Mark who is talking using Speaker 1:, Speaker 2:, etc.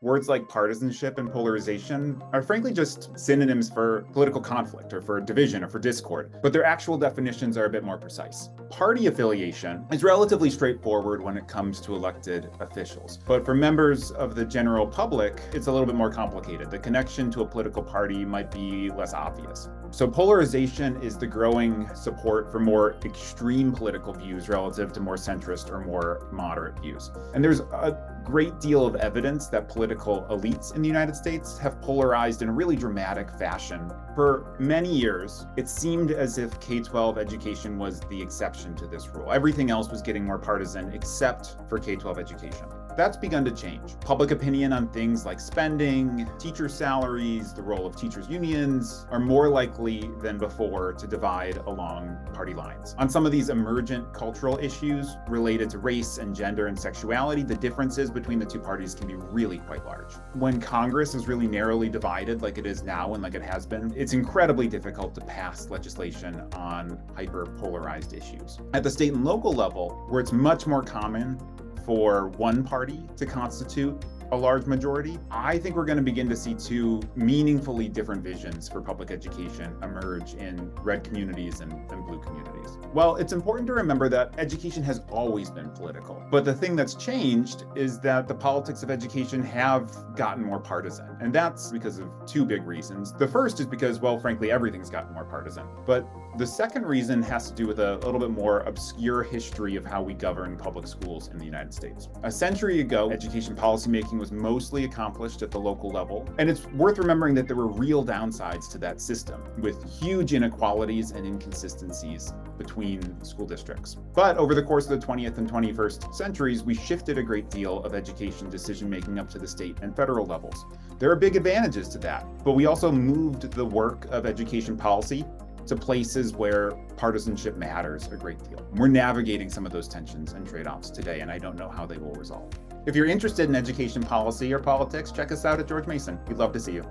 Speaker 1: Words like partisanship and polarization are frankly just synonyms for political conflict or for division or for discord, but their actual definitions are a bit more precise. Party affiliation is relatively straightforward when it comes to elected officials, but for members of the general public, it's a little bit more complicated. The connection to a political party might be less obvious. So polarization is the growing support for more extreme political views relative to more centrist or more moderate views. And there's a great deal of evidence that political elites in the United States have polarized in a really dramatic fashion. For many years, it seemed as if K-12 education was the exception to this rule. Everything else was getting more partisan except for K-12 education. That's begun to change. Public opinion on things like spending, teacher salaries, the role of teachers' unions are more likely than before to divide along party lines. On some of these emergent cultural issues related to race and gender and sexuality, the differences between the two parties can be really quite large. When Congress is really narrowly divided like it is now and like it has been, it's incredibly difficult to pass legislation on hyper-polarized issues. At the state and local level, where it's much more common for one party to constitute a large majority, I think we're going to begin to see two meaningfully different visions for public education emerge in red communities and blue communities. Well, it's important to remember that education has always been political, but the thing that's changed is that the politics of education have gotten more partisan, and that's because of two big reasons. The first is because, well, frankly, everything's gotten more partisan, but the second reason has to do with a little bit more obscure history of how we govern public schools in the United States. A century ago, education policymaking was mostly accomplished at the local level, and it's worth remembering that there were real downsides to that system, with huge inequalities and inconsistencies between school districts. But over the course of the 20th and 21st centuries, we shifted a great deal of education decision-making up to the state and federal levels. There are big advantages to that, but we also moved the work of education policy to places where partisanship matters a great deal. We're navigating some of those tensions and trade-offs today, and I don't know how they will resolve. If you're interested in education policy or politics, check us out at George Mason. We'd love to see you.